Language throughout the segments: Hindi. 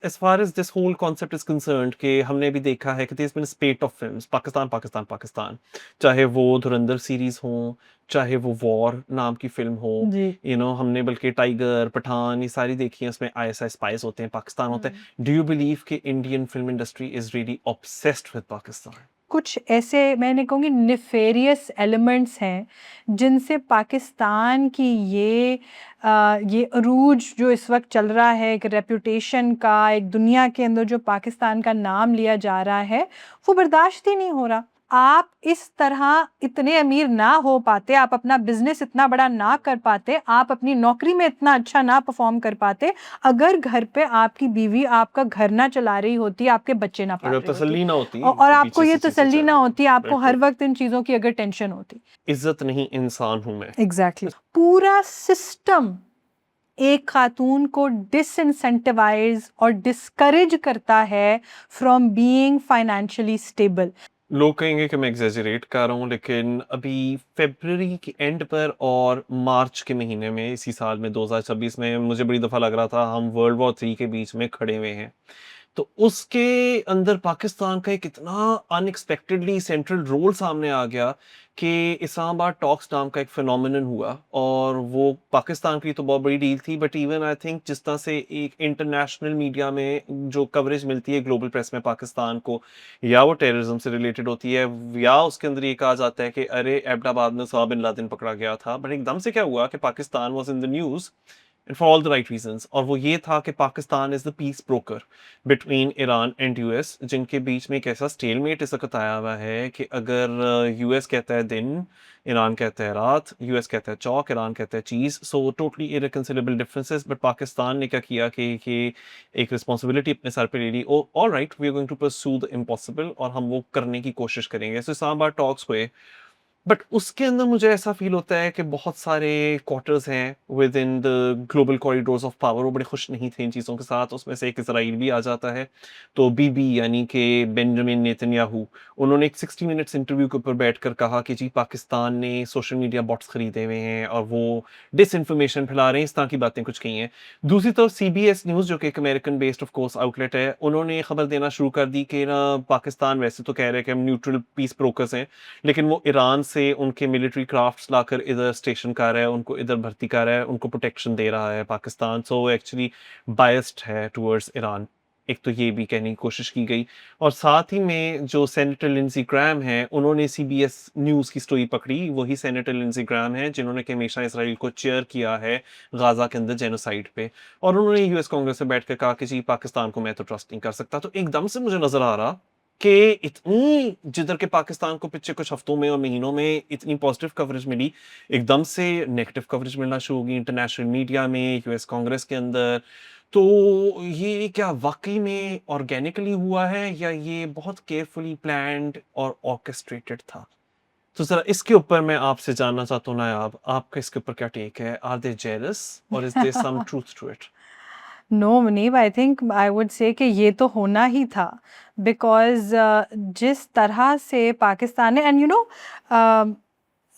as far as this whole concept is concerned कि हमने भी देखा है कि there's been a spate of films Pakistan Pakistan Pakistan, चाहे वो धुरंधर सीरीज हो, चाहे वो वॉर नाम की फिल्म हो, जी। हमने बल्कि टाइगर पठान ये सारी देखी हैं, उसमें आईएसआई स्पाइस होते हैं, पाकिस्तान होता है। डू यू बिलीव कि Indian film industry is really obsessed with Pakistan? कुछ ऐसे मैं नहीं कहूँगी नेफेरियस एलिमेंट्स हैं जिनसे पाकिस्तान की ये अरूज जो इस वक्त चल रहा है, एक रेपुटेशन का, एक दुनिया के अंदर जो पाकिस्तान का नाम लिया जा रहा है, वो बर्दाश्त ही नहीं हो रहा। आप इस तरह इतने अमीर ना हो पाते, आप अपना बिजनेस इतना बड़ा ना कर पाते, आप अपनी नौकरी में इतना अच्छा ना परफॉर्म कर पाते, अगर घर पे आपकी बीवी आपका घर ना चला रही होती, आपके बच्चे ना पाल अगर रही होती, तसल्ली ना होती और कि आपको पीछे ये से चीजें तसल्ली चल ना रही होती, हैं, आपको हर बिल्कुल। वक्त इन चीज़ों की अगर टेंशन होती। इज्जत नहीं इंसान हूं मैं। एग्जैक्टली पूरा सिस्टम एक खातून को डिसइंसेंटिवाइज और डिस्करेज करता है फ्रॉम बीइंग फाइनेंशियली स्टेबल। लोग कहेंगे कि मैं एग्जेजरेट कर रहा हूँ, लेकिन अभी फरवरी के एंड पर और मार्च के महीने में इसी साल में 2026 में मुझे बड़ी दफ़ा लग रहा था हम वर्ल्ड वॉर 3 के बीच में खड़े हुए हैं। तो उसके अंदर पाकिस्तान का एक इतना अनएक्सपेक्टेडली सेंट्रल रोल सामने आ गया कि इस्लामाबाद टॉक्स नाम का एक फिनोमिनन हुआ, और वो पाकिस्तान की तो बहुत बड़ी डील थी, बट इवन आई थिंक जिस तरह से एक इंटरनेशनल मीडिया में जो कवरेज मिलती है ग्लोबल प्रेस में पाकिस्तान को, या वो टेररिज्म से रिलेटेड होती है, या उसके अंदर ये कहा जाता है कि अरे एबटाबाद में उसामा बिन लादेन पकड़ा गया था, बट एकदम से क्या हुआ कि Pakistan was in the news and for all the right reasons, और वो ये था कि Pakistan is the peace broker between Iran and US, जिनके बीच में एक ऐसा स्टेलमेट इस वक्त आया हुआ है कि अगर यूएस कहता है दिन, ईरान कहता है रात, यूएस कहता है चौक, ईरान कहता है चीज़, so totally irreconcilable differences. But Pakistan ने क्या किया कि एक रिस्पॉन्सिबिलिटी अपने सर पे ले ली, oh all right we are going to pursue the impossible, और हम वो करने की कोशिश करेंगे। सो इस्लामाबाद टॉक्स हुए, बट उसके अंदर मुझे ऐसा फील होता है कि बहुत सारे क्वार्टर्स हैं with in the global corridors of power, वो बड़े खुश नहीं थे इन चीज़ों के साथ। उसमें से एक इसराइल भी आ जाता है। तो बीबी यानी कि बेंजामिन नेतन्याहू, उन्होंने एक 60 मिनट्स इंटरव्यू के ऊपर बैठकर कहा कि जी पाकिस्तान ने सोशल मीडिया बॉट्स खरीदे हुए हैं और वो डिस इन्फॉर्मेशन फैला रहे हैं, इस तरह की बातें कुछ कही हैं। दूसरी तरफ सीबीएस न्यूज़, जो कि एक American based of course outlet है, उन्होंने खबर देना शुरू कर दी कि ना पाकिस्तान वैसे तो कह रहे हैं कि हम न्यूट्रल पीस ब्रोकर्स हैं, लेकिन वो ईरान से उनके मिलिट्री क्राफ्ट्स लाकर इधर स्टेशन कर रहा है, उनको इधर भर्ती कर रहा है, उनको प्रोटेक्शन दे रहा है पाकिस्तान, सो एक्चुअली बायस्ड है टुवर्ड्स ईरान। एक तो ये भी कहने की कोशिश की गई, और साथ ही में जो सेनेटर लिंडजी ग्राहम है, उन्होंने सीबीएस न्यूज़ की स्टोरी पकड़ी। वही सेनेटर लिंडजी ग्राहम है जिन्होंने कि हमेशा इसराइल को चेयर किया है गाजा के अंदर जेनोसाइड पे, और उन्होंने यूएस कांग्रेस में बैठकर कहा कि जी पाकिस्तान को मैं तो ट्रस्ट नहीं कर सकता। तो एकदम से मुझे नजर आ रहा कि इतनी जिधर के पाकिस्तान को पिछले कुछ हफ्तों में और महीनों में इतनी पॉजिटिव कवरेज मिली, एकदम से नेगेटिव कवरेज मिलना शुरू होगी इंटरनेशनल मीडिया में, यूएस कांग्रेस के अंदर। तो ये क्या वाकई में ऑर्गेनिकली हुआ है, या ये बहुत केयरफुली प्लान्ड और ऑर्केस्ट्रेटेड था? तो जरा इसके ऊपर मैं आपसे जानना चाहता हूँ नायाब, आपका इसके ऊपर क्या टेक है? आर दे जेलस और is there some truth to it? No Muneeb, I think I would say कि ये तो होना ही था, बिकॉज जिस तरह से पाकिस्तान ने, and you know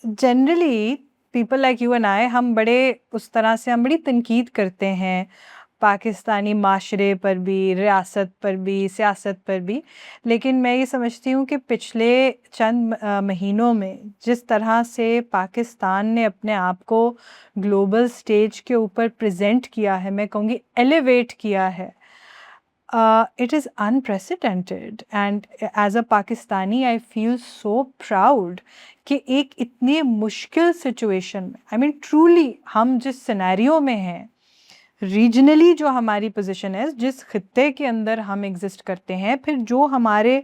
generally people like you and I, हम बड़े उस तरह से हम बड़ी तनकीद करते हैं पाकिस्तानी माशरे पर भी, रियासत पर भी, सियासत पर भी, लेकिन मैं ये समझती हूँ कि पिछले चंद महीनों में जिस तरह से पाकिस्तान ने अपने आप को ग्लोबल स्टेज के ऊपर प्रेजेंट किया है, मैं कहूँगी एलिवेट किया है, it is unprecedented, and as a Pakistani I feel so proud कि एक इतने मुश्किल सिचुएशन में, आई मीन ट्रूली हम जिस सिनेरियो में हैं, रीजनली जो हमारी पोजीशन है, जिस खित्ते के अंदर हम एग्जिस्ट करते हैं, फिर जो हमारे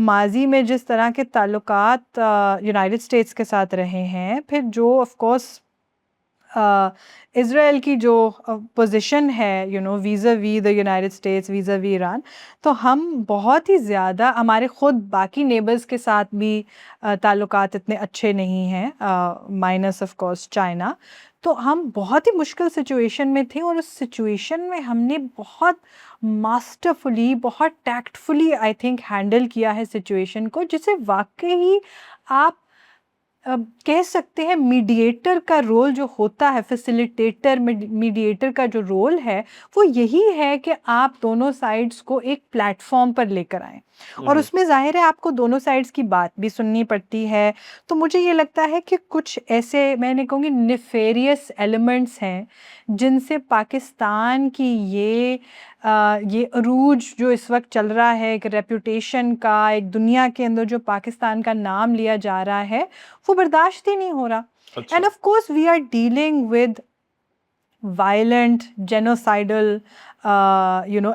माजी में जिस तरह के ताल्लुकात यूनाइटेड स्टेट्स के साथ रहे हैं, फिर जो ऑफ कोर्स इसराइल की जो पोजीशन है, you know, vis-a-vis the United States, vis-a-vis Iran, तो हम बहुत ही ज़्यादा हमारे ख़ुद बाकी नेबर्स के साथ भी ताल्लुकात इतने अच्छे नहीं हैं, माइनस ऑफ कोर्स चाइना। तो हम बहुत ही मुश्किल सिचुएशन में थे, और उस सिचुएशन में हमने बहुत मास्टरफुली, बहुत टैक्टफुली आई थिंक हैंडल किया है सिचुएशन को, जिसे वाकई आप कह सकते हैं मीडिएटर का रोल जो होता है, फैसिलिटेटर मीडिएटर का जो रोल है, वो यही है कि आप दोनों साइड्स को एक प्लेटफॉर्म पर लेकर आएं। और उसमें ज़ाहिर है आपको दोनों साइड्स की बात भी सुननी पड़ती है। तो मुझे ये लगता है कि कुछ ऐसे, मैंने कहूँगी, नेफेरियस एलिमेंट्स हैं जिनसे पाकिस्तान की ये अरूज जो इस वक्त चल रहा है, एक रेपुटेशन का, एक दुनिया के अंदर जो पाकिस्तान का नाम लिया जा रहा है, वो बर्दाश्त ही नहीं हो रहा। अच्छा। And of course we are dealing with violent genocidal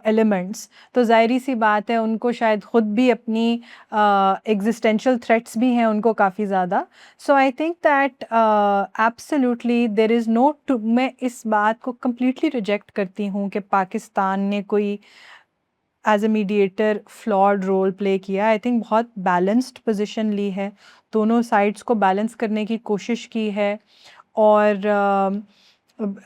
elements. तो ज़ाहिरी सी बात है उनको शायद ख़ुद भी अपनी एग्जिस्टेंशियल थ्रेट्स भी हैं उनको काफ़ी ज़्यादा। So I think that absolutely there is no two, मैं इस बात को कम्प्लीटली रिजेक्ट करती हूँ कि पाकिस्तान ने कोई as a mediator flawed role play किया। आई थिंक बहुत बैलेंस्ड पोजीशन ली है, दोनों साइड्स को बैलेंस करने की कोशिश की है। और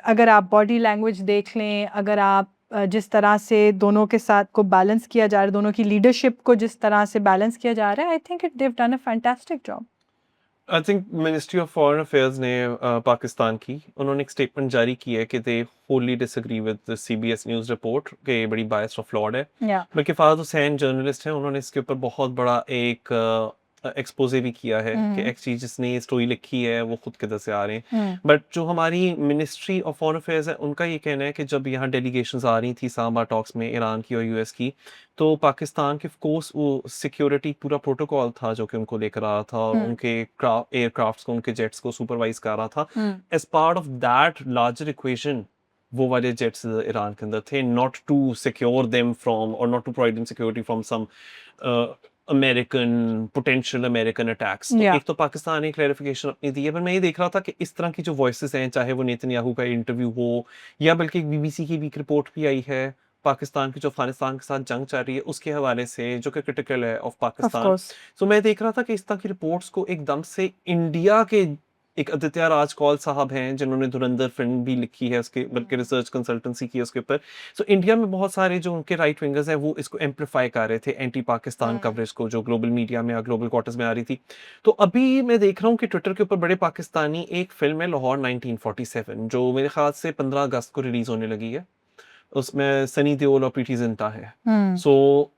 अगर आप बॉडी लैंग्वेज देख लें, अगर आप जिस तरह से दोनों के साथ को बैलेंस किया जा रहा है, दोनों की लीडरशिप को जिस तरह से बैलेंस किया जा रहा है, I think it they've done a fantastic job. I think ministry of foreign affairs ने पाकिस्तान की, उन्होंने एक स्टेटमेंट जारी की है कि they wholly disagree with CBS news report कि ये बड़ी बायस्ड और फ्लॉड है। या बल्कि फ़ाहद हुसैन जर्नलिस्ट हैं, उन्होंने इसके ऊपर बहुत बड़ा एक एक्सपोजे भी किया है कि एक्चुअली जिसने ये स्टोरी लिखी है वो खुद किधर से आ रहे हैं। बट जो हमारी मिनिस्ट्री ऑफ फॉरेन अफेयर्स है, उनका ये कहना है कि जब यहाँ डेलीगेशंस आ रही थी इस्लामाबाद टॉक्स में, ईरान की और US की, तो पाकिस्तान के कोर्स वो सिक्योरिटी पूरा प्रोटोकॉल था जो कि उनको लेकर आ रहा था, और उनके एयरक्राफ्ट्स को, उनके जेट्स को सुपरवाइज कर रहा था। As part of that larger equation वो वाले जेट्स ईरान के अंदर थे, not to secure them from, और not to provide them security from some potential American attacks. तो या एक तो पाकिस्तान ने क्लैरिफिकेशन अपनी दी है, पर मैं ये देख रहा था कि इस तरह की जो वॉइसेस हैं, चाहे वो नेतन्याहू का इंटरव्यू हो, या बल्कि एक BBC की वीक रिपोर्ट भी आई है पाकिस्तान की जो अफगानिस्तान के साथ जंग चल रही है उसके हवाले से, जो कि क्रिटिकल है ऑफ ऑफ पाकिस्तान। कोर्स। सो मैं देख रहा था कि इस तरह की रिपोर्ट्स को एकदम से इंडिया के एक आदित्य राज कौल साहब हैं जिन्होंने धुरंधर फिल्म भी लिखी है, उसके बल्कि रिसर्च कंसल्टेंसी की है उसके ऊपर। सो इंडिया में बहुत सारे जो उनके राइट विंगर्स हैं वो इसको एम्पलीफाई कर रहे थे, एंटी पाकिस्तान कवरेज को जो ग्लोबल मीडिया में या ग्लोबल क्वार्टर्स में आ रही थी। तो अभी मैं देख रहा हूँ कि ट्विटर के ऊपर बड़े पाकिस्तानी, एक फिल्म है लाहौर 1947 जो मेरे ख्याल से 15 अगस्त को रिलीज होने लगी है, उसमें सनी देओल और प्रीति जिंटा है। सो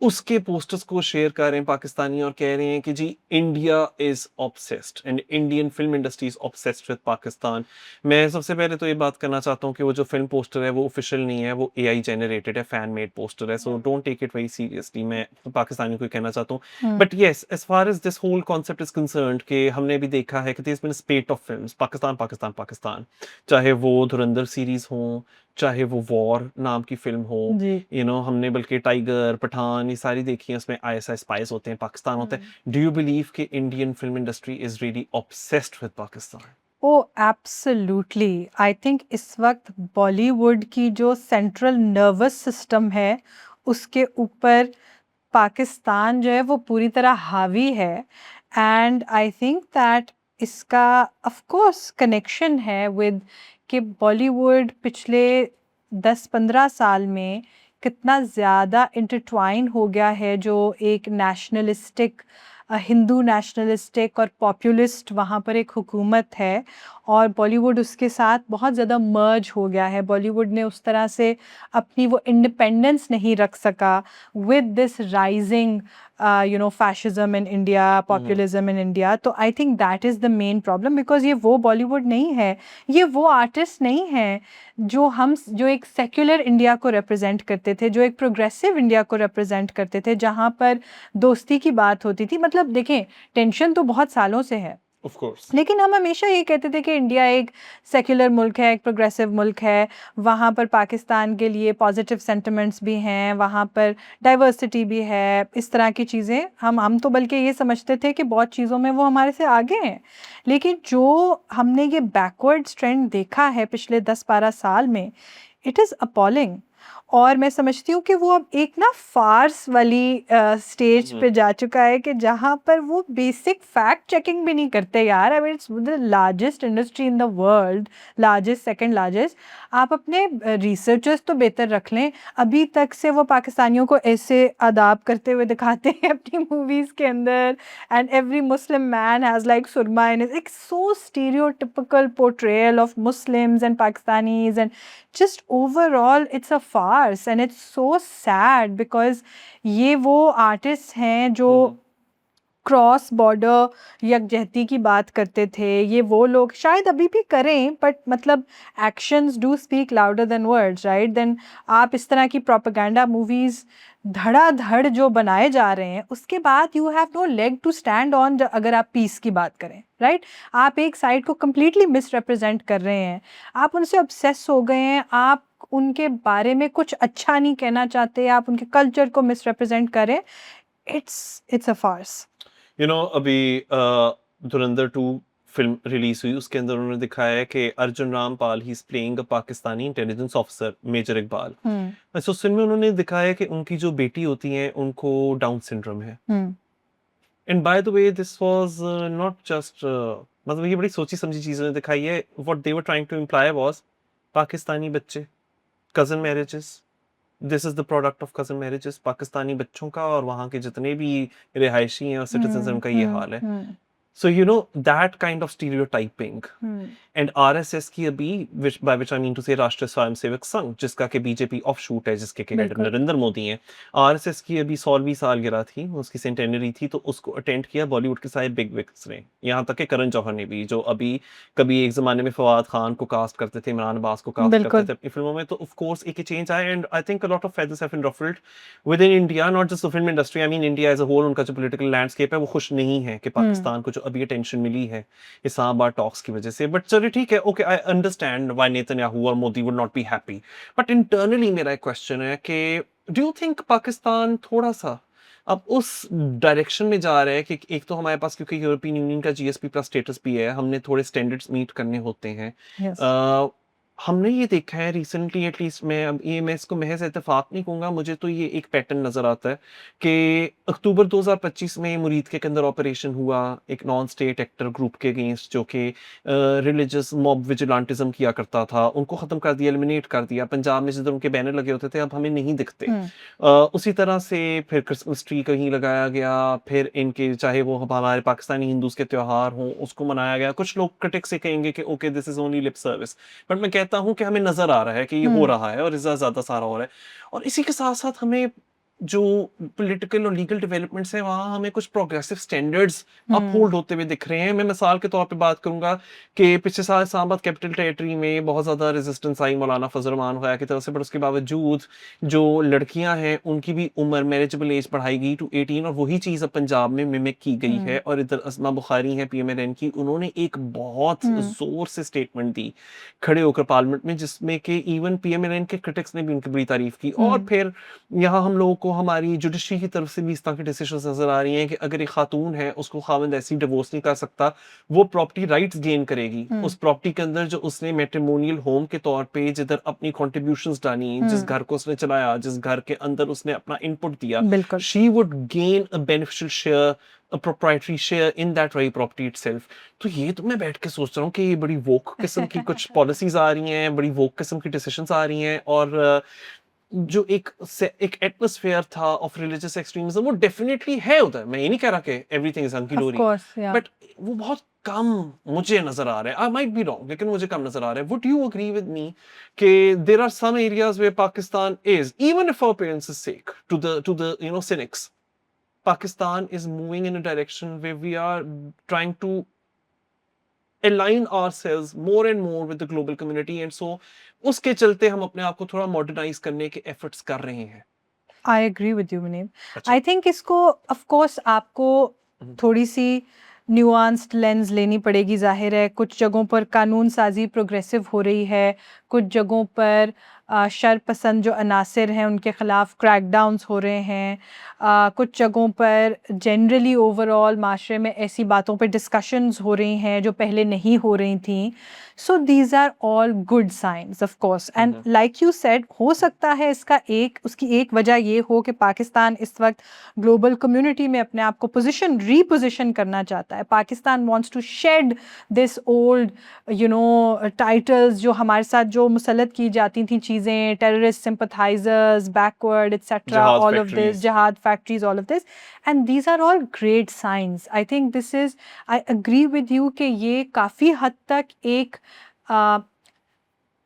उसके पोस्टर्स को शेयर कर रहे हैं पाकिस्तानी और कह रहे हैं कि जी India is obsessed and Indian film industry is obsessed with Pakistan. मैं सबसे पहले तो ये बात करना चाहता हूँ कि वो जो फिल्म पोस्टर है वो ऑफिशियल नहीं है, वो AI जेनरेटेड है, फैन मेड पोस्टर है, so don't take it very seriously, मैं पाकिस्तानी को कहना चाहता हूँ। But yes, as far as this whole concept is concerned कि हमने भी देखा है कि there is been a spate of films Pakistan Pakistan Pakistan, चाहे वो धुरंधर सीरीज हो, चाहे वो वॉर नाम की फिल्म हो, जी। हमने बल्कि टाइगर, पठान, ये सारी देखी है, उसमें ISI स्पाइस होते हैं, पाकिस्तान होता है। डू यू बिलीव कि Indian film industry is really obsessed with Pakistan? Oh absolutely, I think इस वक्त बॉलीवुड की जो सेंट्रल नर्वस सिस्टम है उसके ऊपर पाकिस्तान जो है वो पूरी तरह हावी है। एंड आई थिंक दैट इसका ऑफ कोर्स कनेक्शन है विद कि बॉलीवुड पिछले 10-15 साल में कितना ज़्यादा इंटरट्वाइन हो गया है, जो एक नेशनलिस्टिक, हिंदू नेशनलिस्टिक और पॉपुलिस्ट वहाँ पर एक हुकूमत है, और बॉलीवुड उसके साथ बहुत ज़्यादा मर्ज हो गया है। बॉलीवुड ने उस तरह से अपनी वो इंडिपेंडेंस नहीं रख सका with this rising fascism in India, populism in India. तो I think that is the main problem, because ये वो बॉलीवुड नहीं है, ये वो आर्टिस्ट नहीं है जो एक सेक्युलर इंडिया को रिप्रेजेंट करते थे, जो एक प्रोग्रेसिव इंडिया को रिप्रेजेंट करते थे, जहाँ पर दोस्ती की बात होती थी। मतलब देखें, टेंशन तो बहुत सालों से है, ऑफ कोर्स, लेकिन हम हमेशा ये कहते थे कि इंडिया एक सेक्युलर मुल्क है, एक प्रोग्रेसिव मुल्क है, वहाँ पर पाकिस्तान के लिए पॉजिटिव सेंटिमेंट्स भी हैं, वहाँ पर डाइवर्सिटी भी है, इस तरह की चीज़ें हम तो बल्कि ये समझते थे कि बहुत चीज़ों में वो हमारे से आगे हैं। लेकिन जो हमने ये बैकवर्ड ट्रेंड देखा है पिछले 10-12 साल में, इट इज़ अपॉलिंग। और मैं समझती हूँ कि वो अब एक ना फ़ार्स वाली स्टेज हुँ, पे जा चुका है कि जहाँ पर वो बेसिक फैक्ट चेकिंग भी नहीं करते यार। I mean it's the largest industry in the world, largest, second largest. आप अपने रिसर्चर्स तो बेहतर रख लें। अभी तक से वो पाकिस्तानियों को ऐसे आदाब करते हुए दिखाते हैं अपनी मूवीज़ के अंदर, and every Muslim man has like surma in it, so stereotypical portrayal of Muslims and Pakistanis, and just overall it's a farce and it's so sad because ये वो आर्टिस्ट हैं जो हुँ, हुँ। क्रॉस बॉर्डर यकजहती की बात करते थे। ये वो लोग शायद अभी भी करें, बट मतलब actions do speak louder than words, right? Then आप इस तरह की प्रोपेगेंडा मूवीज़ धड़ाधड़ जो बनाए जा रहे हैं, उसके बाद you have no leg to stand on. अगर आप पीस की बात करें, राइट? आप एक साइड को कंप्लीटली मिसरिप्रेजेंट कर रहे हैं, आप उनसे ऑब्सेस हो गए हैं, आप उनके बारे में कुछ अच्छा नहीं कहना चाहते, आप उनके कल्चर को मिसरिप्रेजेंट करें। It's a farce. अभी धुरंधर 2 फ़िल्म रिलीज़ हुई, उसके अंदर उन्होंने दिखाया है कि Arjun Rampal he is playing a Pakistani intelligence officer major Iqbal. हुँ, अच्छा, उस फ़िल्म में उन्होंने दिखाया है कि उनकी जो बेटी होती हैं, उनको डाउन सिंड्रोम है। हुँ, and by the way this was not just मतलब ये बड़ी सोची-समझी चीज़ उन्होंने दिखाई है। What they were trying to imply was Pakistani बच्चे, cousin marriages, this is the product of cousin marriages, Pakistani बच्चों का और वहाँ के जितने भी रिहायशी हैं और सिटिज़न्स हैं, हुँ, उनका ये हुँ, हाल है। हुँ, So that kind of stereotyping hmm, and RSS की अभी by which I mean to say Rashtriya Swayamsevak Sangh, जिसका कि बीजेपी ऑफशूट है, जिसके के हेड बिल्कुल। नरेंद्र मोदी हैं। आरएसएस की अभी 100वीं सालगिरह थी, उसकी सेंटेनरी थी, तो उसको अटेंड किया बॉलीवुड के सारे बिग विग्स ने, यहाँ तक कि करण जौहर ने भी, जो अभी कभी एक जमाने में फवाद खान को कास्ट करते थे, इमरान अब्बास को कास्ट करते बिल्कुल। थे अपनी फिल्मों में, तो ऑफ कोर्स एक चेंज आया। And I think a lot of feathers have been ruffled within India, not just the film industry, I mean India as a whole. उनका जो पॉलिटिकल लैंडस्केप है वो खुश नहीं है कि हुँ, पाकिस्तान को जो अभी अटेंशन मिली है इस्लामाबाद टॉक्स की वजह से। बट चलिए ठीक है, okay, I understand why Netanyahu और Modi would not be happy. But internally मेरा एक क्वेश्चन है कि डू यू थिंक पाकिस्तान थोड़ा-सा अब उस डायरेक्शन में जा रहा है कि एक तो हमारे पास क्योंकि यूरोपियन यूनियन का जीएसपी प्लस स्टेटस भी है, हमने थोड़े स्टैंडर्ड्स मीट करने होते हैं। यस। अ, हमने ये देखा है रिसेंटली, एटलीस्ट मैं इसको महज़ इत्तेफ़ाक नहीं कहूँगा, मुझे तो ये एक पैटर्न नज़र आता है कि अक्टूबर 2025 में मुरीद के अंदर ऑपरेशन हुआ, एक नॉन स्टेट एक्टर ग्रुप के अगेंस्ट, जो कि रिलीजियस मॉब विजिलेंटिज्म किया करता था, उनको ख़त्म कर दिया, एलिमिनेट कर दिया। पंजाब में जिधर उनके बैनर लगे होते थे, अब हमें नहीं दिखते। हुँ, उसी तरह से फिर क्रिसमस ट्री कहीं लगाया गया, फिर इनके चाहे वो हमारे पाकिस्तानी हिंदूज़ के त्योहार हों, उसको मनाया गया। कुछ लोग क्रिटिक्स ये कहेंगे कि okay this is only lip service, but मैं कहता हूँ कि हमें नज़र आ रहा है कि ये हो हुँ, रहा है और इतना ज़्यादा सारा हो रहा है। और इसी के साथ-साथ हमें जो पॉलिटिकल और लीगल डेवलपमेंट्स हैं, वहाँ हमें कुछ प्रोग्रेसिव स्टैंडर्ड्स हुँ, अपहोल्ड होते हुए दिख रहे हैं। मैं मिसाल के तौर पे बात करूँगा कि पिछले साल इस्लामाबाद कैपिटल टेरिटरी में बहुत ज़्यादा रेजिस्टेंस आई मौलाना फजल रहमान ख़ुदा की तरफ से, बट उसके बावजूद जो लड़कियाँ हैं, उनकी भी उम्र मैरिजेबल एज बढ़ाई गई टू 18, और वही चीज़ अब पंजाब में मिमिक की गई है। हुँ, और इधर अस्मा बुखारी हैं पीएमएलएन की, उन्होंने एक बहुत हुँ, ज़ोर से स्टेटमेंट दी खड़े होकर पार्लियामेंट में, जिसमें कि इवन पीएमएलएन के क्रिटिक्स ने भी उनकी बड़ी तारीफ़ की। और हुँ, फिर यहाँ हम लोगों को हमारी जुडिशरी की तरफ से भी इस तरह की डिसीजंस नज़र आ रही हैं कि अगर एक खातून है, उसको खाविंद ऐसे ही डिवोर्स नहीं कर सकता, वो प्रॉपर्टी राइट्स गेन करेगी। हुँ, उस प्रॉपर्टी के अंदर जो उसने मैट्रिमोनियल होम के तौर पे जिधर अपनी कॉन्ट्रिब्यूशंस डाली, जिस हुँ, घर को उसने चलाया, जिस घर के अंदर उसने अपना इनपुट दिया, बिल्कुल। She would gain a beneficial share, a proprietary share in that very property itself. तो ये तो मैं बैठ के सोच रहा हूँ कि ये बड़ी वोक किस्म की कुछ पॉलिसीज आ रही हैं, बड़ी वोक किस्म की डिसीजंस आ रही हैं। और जो एक एटमॉस्फेयर था ऑफ रिलीजियस एक्सट्रीमिज्म, वो डेफिनेटली है उधर। मैं ये नहीं कह रहा कि एवरीथिंग इज हंकी ऑफ डोरी, कोर्स, या। बट वो बहुत कम मुझे नजर आ रहा है। आई माइट बी रॉन्ग, लेकिन मुझे कम नजर आ रहा है। Would you agree with me कि there are some areas where Pakistan is, even if for appearances sake, to the cynics, Pakistan is moving in a direction where we are trying to align ourselves more and more with the global community, and so उसके चलते हम अपने आप को थोड़ा मॉडर्नाइज करने के एफर्ट्स कर रहे हैं। I agree with you Muneeb. अच्छा। आई थिंक इसको ऑफ कोर्स आपको हम्म, थोड़ी सी न्यूआंस्ड लेंस लेनी पड़ेगी। ज़ाहिर है कुछ जगहों पर कानून साजी प्रोग्रेसिव हो रही है, कुछ जगहों पर शरपसंद जो अनासिर हैं उनके ख़िलाफ़ क्रैकडाउन्स हो रहे हैं, कुछ जगहों पर जनरली ओवरऑल माशरे में ऐसी बातों पे डिस्कशंस हो रही हैं जो पहले नहीं हो रही थी। So these are all good signs of course, and like you said, हो सकता है इसका उसकी एक वजह ये हो कि पाकिस्तान इस वक्त ग्लोबल कम्युनिटी में अपने आप को रीपोजिशन करना चाहता है। Pakistan wants to shed this old titles जो हमारे साथ जो मुसल्लत की जाती थी चीज़ें, टेररिस्ट सिंपथाइजर्स, बैकवर्ड एक्सेट्रा, जहाज all of this, factories. jihad factories, all of this, and these are all great signs. I think this is, I agree with you कि ये काफ़ी हद तक एक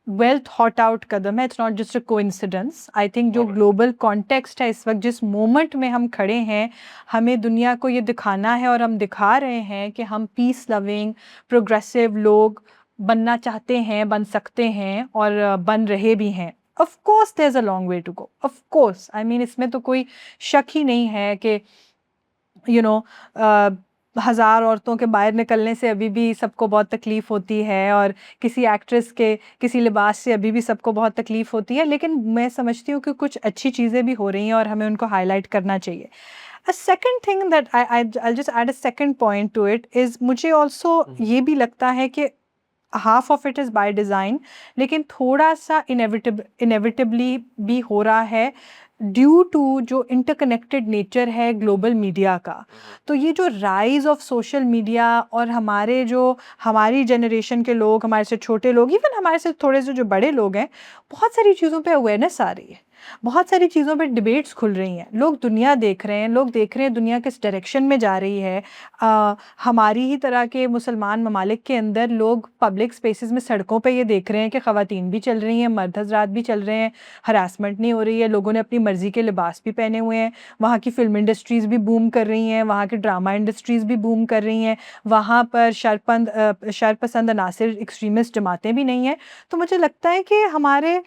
वेल थॉट आउट कदम है, it's not just a coincidence. I think जो ग्लोबल कॉन्टेक्स्ट है इस वक्त, जिस मोमेंट में हम खड़े हैं, हमें दुनिया को ये दिखाना है और हम दिखा रहे हैं कि हम पीस लविंग प्रोग्रेसिव लोग बनना चाहते हैं, बन सकते हैं और बन रहे भी हैं। Of course there is a long way to go, of course, I mean इसमें तो कोई शक ही नहीं है कि यू नो हज़ार औरतों के बाहर निकलने से अभी भी सबको बहुत तकलीफ़ होती है, और किसी एक्ट्रेस के किसी लिबास से अभी भी सबको बहुत तकलीफ़ होती है, लेकिन मैं समझती हूँ कि कुछ अच्छी चीज़ें भी हो रही हैं और हमें उनको हाईलाइट करना चाहिए। A second thing that I just add a second point two it is, मुझे ऑल्सो ये भी लगता है कि half of it is by design, लेकिन थोड़ा सा इनेविटेबली भी हो रहा है ड्यू टू जो इंटरकनेक्टेड नेचर है ग्लोबल मीडिया का। तो ये जो राइज ऑफ सोशल मीडिया, और हमारी जनरेशन के लोग, हमारे से छोटे लोग, इवन हमारे से थोड़े से जो बड़े लोग हैं, बहुत सारी चीज़ों पे अवेयरनेस आ रही है, बहुत सारी चीज़ों पे डिबेट्स खुल रही हैं, लोग दुनिया देख रहे हैं, लोग देख रहे हैं दुनिया किस डायरेक्शन में जा रही है। हमारी ही तरह के मुसलमान ममालिक के अंदर लोग पब्लिक स्पेसेस में, सड़कों पे ये देख रहे हैं कि ख़वातीन भी चल रही हैं, मर्द हज़रात भी चल रहे हैं, हरासमेंट नहीं हो रही है, लोगों ने अपनी मर्ज़ी के लिबास भी पहने हुए हैं, वहाँ की फ़िल्म इंडस्ट्रीज़ भी बूम कर रही हैं, वहाँ की ड्रामा इंडस्ट्रीज़ भी बूम कर रही हैं, वहाँ पर शरपसंद अनासिर एक्सट्रीमिस्ट जमातें भी नहीं हैं। तो मुझे लगता है कि हमारे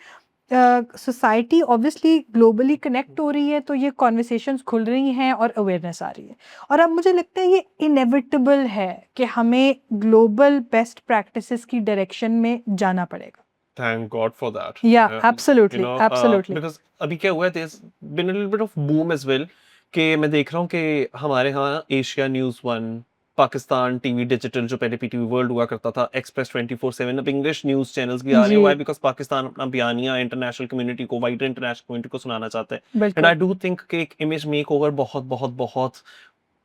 सोसाइटी ऑब्वियसली ग्लोबली कनेक्ट हो रही है, तो ये कॉन्वर्सेशंस खुल रही हैं और अवेयरनेस आ रही है, और अब मुझे लगता है ये इनेविटेबल है कि हमें ग्लोबल बेस्ट प्रैक्टिसेस की डायरेक्शन में जाना पड़ेगा। Thank God for that. या You absolutely, know, absolutely. because अभी क्या हुआ है, there's been a little bit of boom as well, कि मैं देख रहा हूँ कि हमारे यहाँ Asia news 1, Pakistan TV digital जो पहले पीटीवी वर्ल्ड हुआ करता था, एक्सप्रेस 24/7, अब इंग्लिश न्यूज़ चैनल्स भी आ रहे जी, हैं। व्हाई? बिकॉज़ पाकिस्तान अपना बयानिया इंटरनेशनल कम्युनिटी को, वाइडर इंटरनेशनल कम्युनिटी को सुनाना चाहता है। एंड बिल्कुल। आई डू थिंक कि एक इमेज मेक ओवर बहुत बहुत बहुत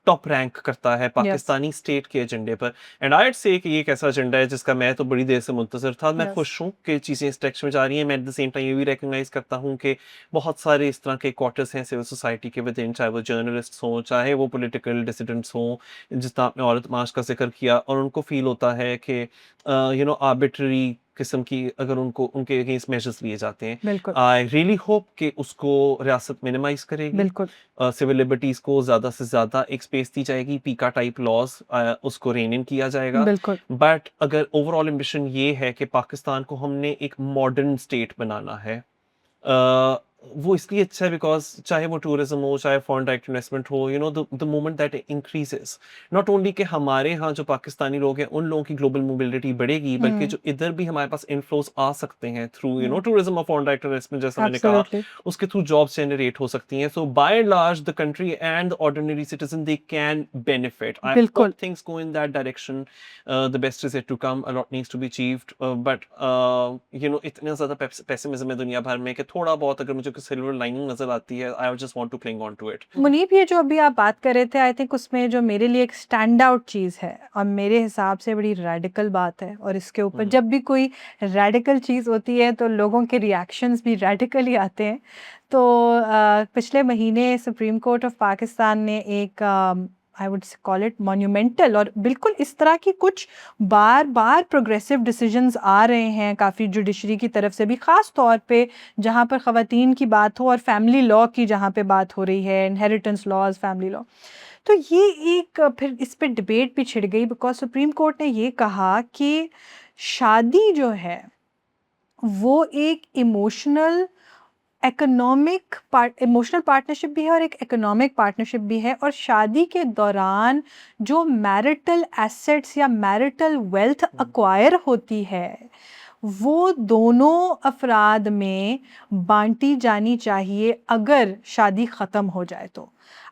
टॉप रैंक करता है यस। पाकिस्तानी स्टेट के एजेंडे पर। एंड आई से कि ये एक ऐसा एजेंडा है जिसका मैं तो बड़ी देर से मुंतज़िर था। मैं यस। खुश हूँ कि चीज़ें इस डायरेक्शन में जा रही हैं। मैं एट द सेम टाइम ये भी रिकॉग्नाइज करता हूँ कि बहुत सारे इस तरह के क्वार्टर्स हैं सिविल सोसाइटी के विद इन, चाहे वो जर्नलिस्ट हों, चाहे वो पॉलिटिकल डिसिडेंट्स हों, जिस तरह आपने औरत मार्च का जिक्र किया, और उनको फील होता है कि आर्बिट्ररी किस्म की अगर उनको उनके अगेंस्ट मेजर्स लिए जाते हैं। बिल्कुल। आई रियली होप कि उसको रियासत मिनिमाइज करेगी, बिल्कुल। सिविल लिबर्टीज को ज़्यादा से ज़्यादा एक स्पेस दी जाएगी, पीका टाइप लॉज उसको रेन इन किया जाएगा। बिल्कुल। बट अगर ओवरऑल एम्बिशन ये है कि पाकिस्तान को हमने एक मॉडर्न स्टेट बनाना है, वो इसलिए अच्छा है बिकॉज चाहे वो टूरिज्म हो, चाहे फॉरेन डायरेक्ट इन्वेस्टमेंट हो, the moment that increases, not only कि हमारे यहाँ जो पाकिस्तानी लोग हैं उन लोगों की ग्लोबल मोबिलिटी बढ़ेगी, बल्कि जो इधर भी हमारे पास इनफ्लोज आ सकते हैं थ्रू टूरिज्म और फॉरेन डायरेक्ट इन्वेस्टमेंट, जैसा मैंने कहा, एब्सोल्युटली। उसके थ्रू जॉब्स जनरेट हो सकती हैं। So by and large the country and the ordinary citizen they can benefit. I बिल्कुल। Hope things go in that direction. The best is yet to come, a lot needs to be achieved, but इतना ज्यादा पेसिमिज्म है दुनिया भर में कि थोड़ा बहुत अगर मुझे सिल्वर लाइनिंग नजर आती है, I just want to cling on to it. Muneeb, ये जो अभी आप बात कर रहे थे, आई थिंक उसमें जो मेरे लिए एक स्टैंड आउट चीज़ है और मेरे हिसाब से बड़ी रेडिकल बात है, और इसके ऊपर जब भी कोई रेडिकल चीज़ होती है तो लोगों के रिएक्शंस भी रेडिकल ही आते हैं। तो पिछले महीने सुप्रीम कोर्ट ऑफ पाकिस्तान ने एक I would call it monumental, और बिल्कुल इस तरह की कुछ बार बार प्रोग्रेसिव डिसीजंस आ रहे हैं काफ़ी जुडिशरी की तरफ से भी, ख़ास तौर पे जहाँ पर ख़वातीन की बात हो और फैमिली लॉ की जहाँ पे बात हो रही है, इनहेरिटेंस लॉज, फैमिली लॉ। तो ये एक फिर इस पे डिबेट भी छिड़ गई, बिकॉज सुप्रीम कोर्ट ने ये कहा कि शादी जो है वो एक इमोशनल पार्टनरशिप भी है और एक इकोनॉमिक पार्टनरशिप भी है, और शादी के दौरान जो मैरिटल एसेट्स या मैरिटल वेल्थ अक्वायर होती है वो दोनों अफराद में बांटी जानी चाहिए अगर शादी ख़त्म हो जाए तो।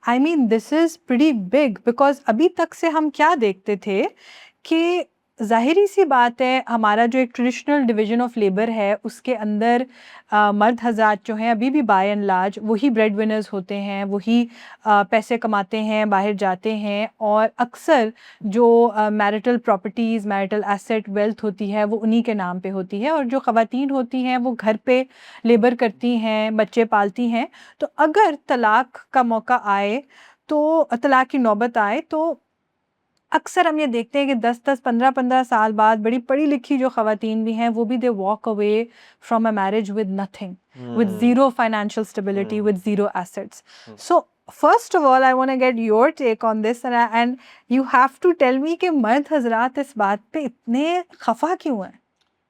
I mean this is pretty big, because अभी तक से हम क्या देखते थे कि ज़ाहिरी सी बात है, हमारा जो एक ट्रेडिशनल डिवीज़न ऑफ लेबर है उसके अंदर मर्द हज़रात जो हैं अभी भी बाय एंड लार्ज वही ब्रेड विनर्स होते हैं, वही पैसे कमाते हैं, बाहर जाते हैं, और अक्सर जो marital properties, marital asset, wealth होती है वो उन्हीं के नाम पे होती है, और जो ख़वातीन होती हैं वो घर पे लेबर करती हैं, बच्चे पालती हैं। तो अगर तलाक का मौका आए, तो तलाक की नौबत आए, तो अक्सर हम ये देखते हैं कि 10-10, 15-15 साल बाद बड़ी पढ़ी-लिखी जो ख़वातीन भी हैं, वो भी they walk away from a marriage with nothing, with hmm. zero financial stability, hmm. with zero assets. Hmm. So, first of all, I want to get your take on this, and you have to tell me कि मर्द हज़रात इस बात पे इतने खफा क्यों हैं?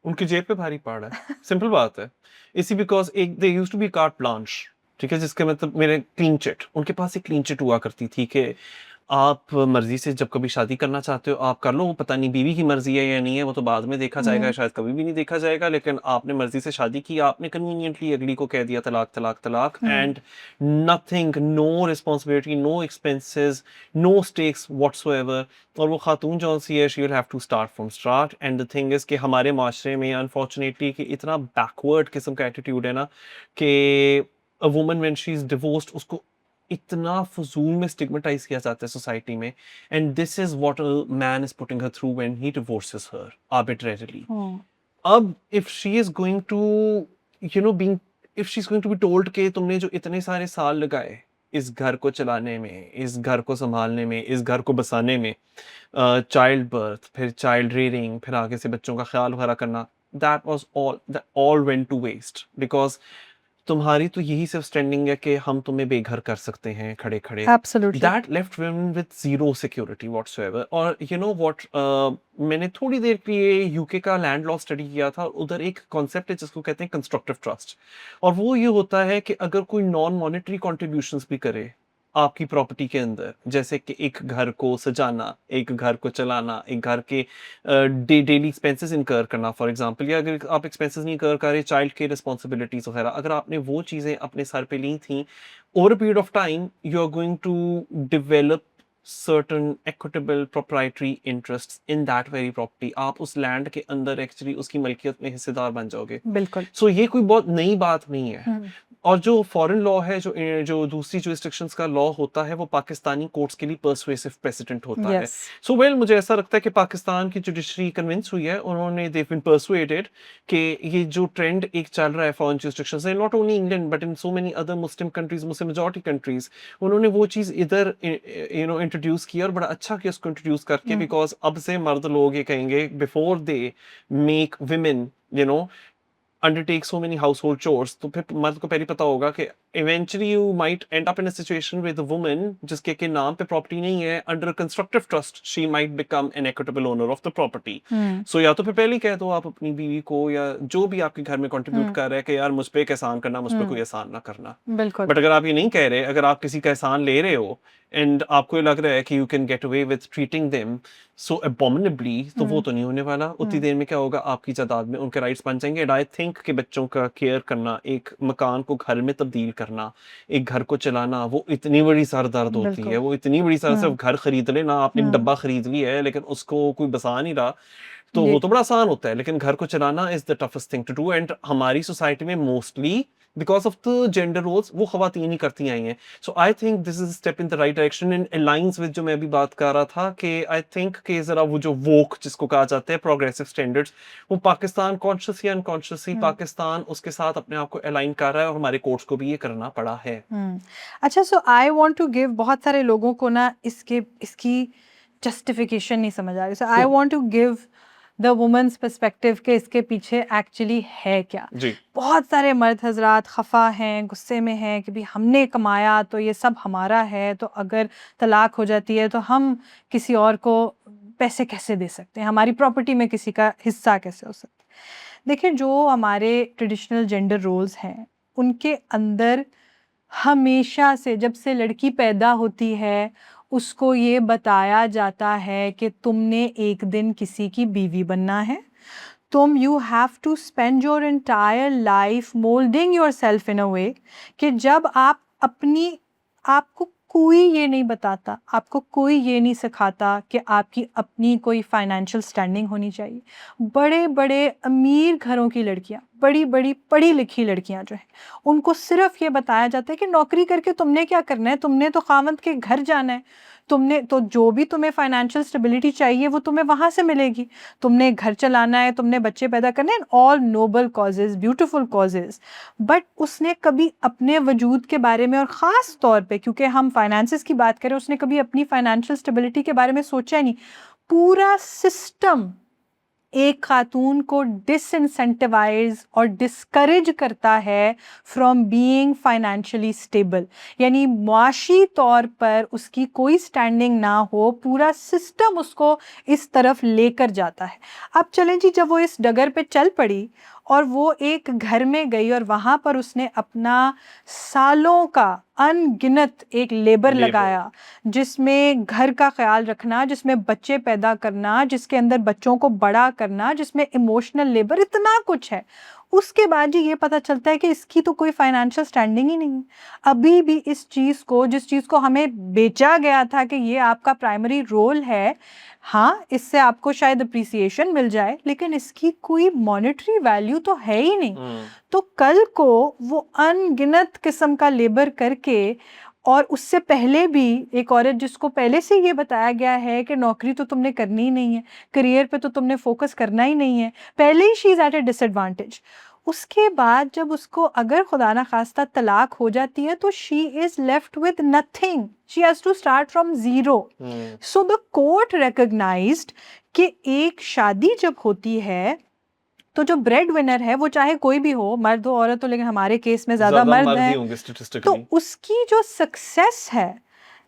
उनकी जेब पे भारी पड़ रहा है, सिंपल बात है। इसी बिकॉज एक they used to be carte blanche, ठीक है, जिसके मतलब मेरे क्लीन चिट, उनके पास एक क्लीन चिट हुआ करती थी कि आप मर्जी से जब कभी शादी करना चाहते हो आप कर लो, वो पता नहीं बीवी की मर्जी है या नहीं है, वो तो बाद में देखा जाएगा, शायद कभी भी नहीं देखा जाएगा, लेकिन आपने मर्जी से शादी की, आपने कन्वीनियंटली अगली को कह दिया तलाक तलाक तलाक, and nothing, no responsibility, no expenses, no stakes whatsoever. और वो खातून जो सी है, she will have to start from start, and the thing is कि हमारे माशरे में अनफॉर्चुनेटली कि इतना बैकवर्ड किस्म का एटीट्यूड है ना कि a woman when she is divorced उसको इतना फजूल में स्टिग्मेटाइज किया जाता है सोसाइटी में, and this is what a man is putting her through when he divorces her arbitrarily. अब if she is going to being, if she is going to be told कि तुमने जो इतने सारे साल लगाए इस घर को चलाने में, इस घर को संभालने में, इस घर को बसाने में, चाइल्ड बर्थ, फिर चाइल्ड रेयरिंग, फिर आगे से बच्चों का ख्याल वगैरह करना, that was all, that all went to waste, because तुम्हारी तो यही सिर्फ स्टैंडिंग है कि हम तुम्हें बेघर कर सकते हैं खड़े खड़े। Absolutely. That left women with zero security whatsoever. और यू नो व्हाट, मैंने थोड़ी देर के लिए यूके का लैंड लॉ स्टडी किया था, उधर एक कॉन्सेप्ट है जिसको कहते हैं कंस्ट्रक्टिव ट्रस्ट, और वो ये होता है कि अगर कोई नॉन मॉनेटरी कॉन्ट्रीब्यूशंस भी करे आपकी प्रॉपर्टी के अंदर, जैसे कि एक घर को सजाना, एक घर को चलाना, एक घर के डेली एक्सपेंसेस इनकर करना फॉर एग्जांपल, या अगर आप एक्सपेंसेस नहीं कर रहे, चाइल्ड के रिस्पॉन्सिबिलिटीज वगैरह, अगर आपने वो चीज़ें अपने सर पे ली थी, over a period of time you are going to develop certain equitable proprietary interests in that very property। आप उस लैंड के अंदर एक्चुअली उसकी मलकियत में हिस्सेदार बन जाओगे। बिल्कुल। सो ये कोई बहुत नई बात नहीं है। और जो फॉरेन लॉ है, जो दूसरी जुरिस्डिक्शंस का लॉ होता है, वो पाकिस्तानी कोर्ट्स के लिए परसुएसिव प्रेसिडेंट होता है। Yes. सो वेल मुझे ऐसा लगता है कि पाकिस्तान की जुडिशरी कन्विंस हुई है, उन्होंने दे बीन परसुएडेड कि ये जो ट्रेंड एक चल रहा है फॉरेन जुरिस्डिक्शंस में, not only England but in so many other Muslim countries, Muslim majority countries, उन्होंने वो चीज़ इधर इंट्रोड्यूस किया, और बड़ा अच्छा किया उसको इंट्रोड्यूस करके, बिकॉज अब से मर्द लोग ये कहेंगे before they make women undertake so many household chores, तो फिर मर्द को पहले पता होगा कि eventually you might end up in a situation with a woman जिसके के नाम पे प्रॉपर्टी नहीं है, under a constructive trust she might become an equitable owner of the property। so या तो फिर पहले ही कह दो आप अपनी बीवी को, या जो भी आपके घर में कंट्रीब्यूट कर रहा है कि यार मुझ पे एक एहसान करना, मुझ पे कोई एहसान ना करना। बिल्कुल। बट अगर आप ये नहीं कह रहे, अगर आप किसी का एहसान ले रहे हो एंड आपको ये लग रहा है कि you can get away with treating them so abominably, तो वो तो नहीं होने वाला। उतनी देर में क्या होगा, आपकी जायदाद में उनके राइट्स बन जाएंगे। एंड आई थिंक कि बच्चों का केयर करना, एक मकान को घर में तब्दील करना, एक घर को चलाना, वो इतनी बड़ी सर दर्द होती है, बिल्कुल। वो इतनी बड़ी सर, सिर्फ घर खरीद लेना, आपने डब्बा खरीद लिया है लेकिन उसको कोई बसा नहीं रहा, तो ये वो तो बड़ा आसान होता है, लेकिन घर को चलाना is the toughest thing to do. And हमारी सोसाइटी में mostly because of the gender roles वो खवातीन ही करती आई हैं। So I think this is step in the right direction, in alliance with जो मैं अभी बात कर रहा था कि आई थिंक कि जरा वो जो वोक जिसको कहा जाता है, प्रोग्रेसिव स्टैंडर्ड्स, वो पाकिस्तान कॉन्शियसली अनकॉन्शियसली पाकिस्तान उसके साथ अपने आप को अलाइन कर रहा है, और हमारे कोर्ट्स को भी ये करना पड़ा है। अच्छा, सो आई वांट टू गिव, बहुत सारे लोगों को ना इसकी जस्टिफिकेशन नहीं समझ आ रही, so I want to give the women's perspective के इसके पीछे एक्चुअली है क्या। जी। बहुत सारे मर्द हजरात खफा हैं, गुस्से में हैं कि भाई हमने कमाया तो ये सब हमारा है, तो अगर तलाक हो जाती है तो हम किसी और को पैसे कैसे दे सकते हैं, हमारी प्रॉपर्टी में किसी का हिस्सा कैसे हो सकता है। देखिए, जो हमारे ट्रेडिशनल जेंडर रोल्स हैं उनके अंदर हमेशा से, जब से लड़की पैदा होती है, उसको ये बताया जाता है कि तुमने एक दिन किसी की बीवी बनना है, तुम you have to spend your entire life moulding yourself in a way कि जब आप अपनी, आपको कोई ये नहीं बताता, आपको कोई ये नहीं सिखाता कि आपकी अपनी कोई फाइनेंशियल स्टैंडिंग होनी चाहिए। बड़े बड़े अमीर घरों की लड़कियां, बड़ी बड़ी पढ़ी लिखी लड़कियां जो हैं, उनको सिर्फ ये बताया जाता है कि नौकरी करके तुमने क्या करना है, तुमने तो खामद के घर जाना है, तुमने तो जो भी तुम्हें फाइनेंशियल स्टेबिलिटी चाहिए वो तुम्हें वहां से मिलेगी, तुमने घर चलाना है, तुमने बच्चे पैदा करने हैं, all noble causes, beautiful causes. But उसने कभी अपने वजूद के बारे में, और ख़ास तौर पे क्योंकि हम फाइनेंसेस की बात करें, उसने कभी अपनी फाइनेंशियल स्टेबिलिटी के बारे में सोचा ही नहीं। पूरा सिस्टम एक खातून को डिसइंसेंटिवाइज और डिस्करेज करता है फ्रॉम बीइंग फाइनेंशियली स्टेबल, यानी मुआशी तौर पर उसकी कोई स्टैंडिंग ना हो, पूरा सिस्टम उसको इस तरफ लेकर जाता है। अब चलें जी, जब वो इस डगर पे चल पड़ी और वो एक घर में गई और वहाँ पर उसने अपना सालों का अनगिनत एक लेबर लगाया, जिसमें घर का ख्याल रखना, जिसमें बच्चे पैदा करना, जिसके अंदर बच्चों को बड़ा करना, जिसमें इमोशनल लेबर, इतना कुछ है। उसके बाद जी ये पता चलता है कि इसकी तो कोई फाइनेंशियल स्टैंडिंग ही नहीं है। अभी भी इस चीज़ को, जिस चीज़ को हमें बेचा गया था कि ये आपका प्राइमरी रोल है, हाँ इससे आपको शायद अप्रिसिएशन मिल जाए, लेकिन इसकी कोई मॉनेटरी वैल्यू तो है ही नहीं। तो कल को वो अनगिनत किस्म का लेबर करके, और उससे पहले भी एक औरत जिसको पहले से ये बताया गया है कि नौकरी तो तुमने करनी ही नहीं है, करियर पे तो तुमने फोकस करना ही नहीं है, पहले ही she is at a disadvantage. उसके बाद जब उसको अगर खुदा ना खास्ता तलाक हो जाती है तो she is left with nothing, she has to start from zero. So the court recognised कि एक शादी जब होती है तो जो ब्रेड विनर है वो चाहे कोई भी हो, मर्द हो औरत हो, लेकिन हमारे केस में ज्यादा मर्द ही हैं, होंगे तो statistically। उसकी जो सक्सेस है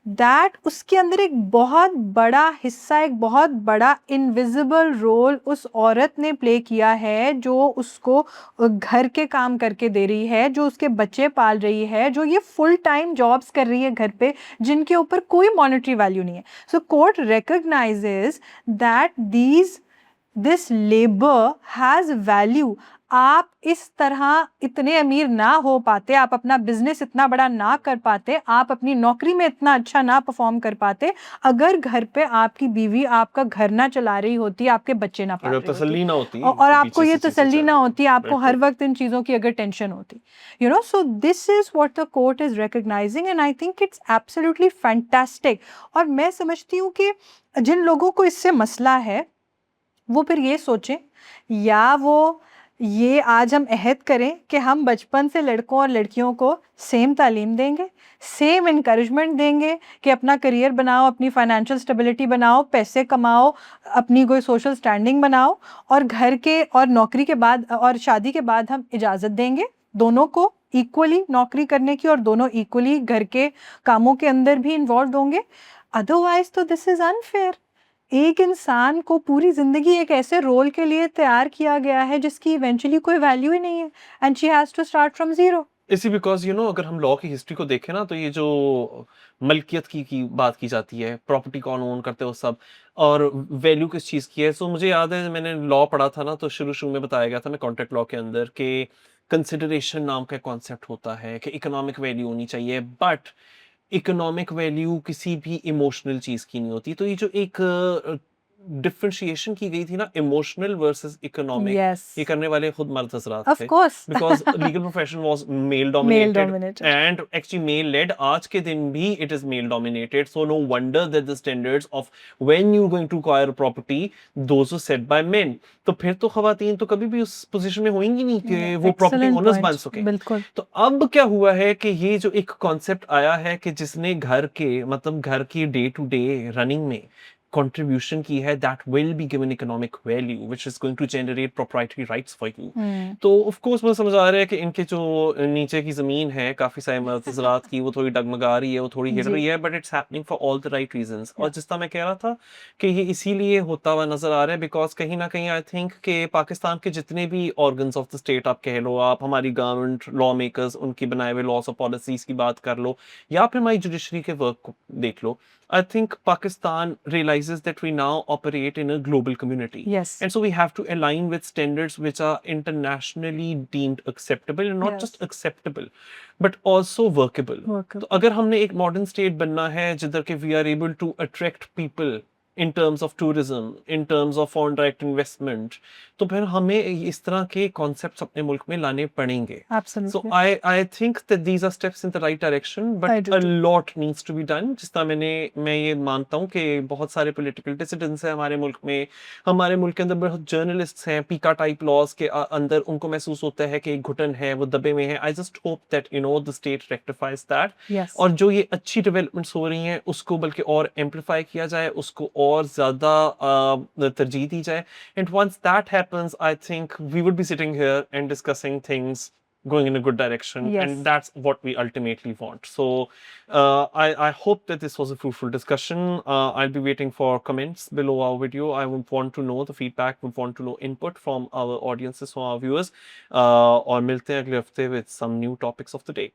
दैट उसके अंदर एक बहुत बड़ा हिस्सा, एक बहुत बड़ा इनविजिबल रोल उस औरत ने प्ले किया है, जो उसको घर के काम करके दे रही है, जो उसके बच्चे पाल रही है, जो ये फुल टाइम जॉब्स कर रही है घर पे, जिनके ऊपर कोई मॉनेटरी वैल्यू नहीं है। So court recognises that this labour has value. आप इस तरह इतने अमीर ना हो पाते, आप अपना बिजनेस इतना बड़ा ना कर पाते, आप अपनी नौकरी में इतना अच्छा ना परफॉर्म कर पाते, अगर घर पे आपकी बीवी आपका घर ना चला रही होती, आपके बच्चे ना पाल अगर रही तसल्ली ना होती और कि आपको पीछे ये से चीजें तसल्ली चल ना रही होती, आपको हर बिल्कुल। वक्त इन चीज़ों की अगर टेंशन होती, so this is what the court is recognising, and I think it's absolutely fantastic. और मैं समझती हूँ कि जिन लोगों को इससे मसला है वो फिर ये सोचें, या वो ये आज हम अहद करें कि हम बचपन से लड़कों और लड़कियों को सेम तालीम देंगे, सेम इनकरेजमेंट देंगे कि अपना करियर बनाओ, अपनी फाइनेंशियल स्टेबिलिटी बनाओ, पैसे कमाओ, अपनी कोई सोशल स्टैंडिंग बनाओ, और घर के और नौकरी के बाद और शादी के बाद हम इजाज़त देंगे दोनों को इक्वली नौकरी करने की, और दोनों इक्वली घर के कामों के अंदर भी इन्वॉल्व होंगे। अदरवाइज तो दिस इज़ अनफेयर। एक इंसान को पूरी जिंदगी एक ऐसे रोल के लिए तैयार किया गया है जिसकी इवेंचुअली कोई वैल्यू ही नहीं है, and she has to start from zero. इसी बिकॉज अगर हम लॉ की हिस्ट्री को देखें ना, तो ये जो मलकियत की बात की जाती है, प्रॉपर्टी कौन ओन करते हो सब, और वैल्यू किस चीज़ की है। सो मुझे याद है मैंने लॉ पढ़ा था ना, तो शुरू शुरू में बताया गया था मैं कॉन्ट्रैक्ट लॉ के अंदर कि कंसिडरेशन नाम का कॉन्सेप्ट होता है कि इकोनॉमिक वैल्यू होनी चाहिए, बट इकोनॉमिक वैल्यू किसी भी इमोशनल चीज की नहीं होती। तो ये जो एक डिफरेंशिएशन की गई थी ना, इमोशनल वर्सेस इकोनॉमिक, यस, ये करने वाले खुद मर्द हजरात ऑफ थे, course, because legal profession was male male dominated dominated. And actually male led. आज के दिन भी it is male dominated, so no wonder that the standards of when you going to acquire property those are set by men. तो फिर तो खवातीन तो कभी भी उस पोजीशन में होंगी नहीं कि वो प्रॉपर्टी एक्सेलेंट ओनर्स बन पॉइंट, सके। बिल्कुल। तो अब क्या हुआ है कि ये जो एक कॉन्सेप्ट आया है कि जिसने घर के मतलब घर की डे टू डे रनिंग में कंट्रीब्यूशन की है, that will be given economic value which is going to generate proprietary rights for you. तो ऑफ कोर्स मुझे समझ आ रहा है कि इनके जो नीचे की जमीन है काफी सारे मर्द की, वो थोड़ी डगमगा रही है, वो थोड़ी हिल जी, रही है, but it's happening for all the right reasons. और या जिस तरह मैं कह रहा था कि ये इसीलिए होता हुआ नजर आ रहा है बिकॉज कहीं ना कहीं आई थिंक कि पाकिस्तान के जितने भी ऑर्गन्स ऑफ द स्टेट आप कह लो, आप हमारी गवर्नमेंट लॉ मेकर्स उनकी बनाए हुए लॉस और पॉलिसीज की बात कर लो, या फिर हमारी जुडिशरी के वर्क को देख लो, I think Pakistan realise realizes that we now operate in a global community. Yes. And so we have to align with standards which are internationally deemed acceptable, and not Yes. just acceptable, but also workable. Workable. तो अगर हमने एक मॉडर्न स्टेट बनना है जिधर के we are able to attract people in terms of tourism, in terms of foreign direct investment, तो फिर हमें इस तरह के concepts अपने मुल्क में लाने पड़ेंगे. So Absolutely. I think that these are steps in the right direction, I but do a too. lot needs to be done. जिस तरह मैं ये मानता हूँ कि बहुत सारे political dissidents हैं हमारे मुल्क में, हमारे मुल्क के अंदर बहुत journalists हैं, पीका टाइप laws के अंदर उनको महसूस होता है कि एक घुटन है, वो दबे में है. I just hope that the state rectifies that. Yes. और जो ये अच्छी डेवलपमेंट्स हो रही हैं उसको बल्कि और एम्पलीफाई किया जाए, उसको और ज़्यादा तरजीह दी जाए. And once that happens I think we would be sitting here and discussing things going in a good direction, Yes. and that's what we ultimately want. So I hope that this was a fruitful discussion. I'll be waiting for comments below our video. I would want to know the feedback, would want to know input from our audiences, from our viewers. और मिलते हैं अगले हफ्ते with some new topics of the day.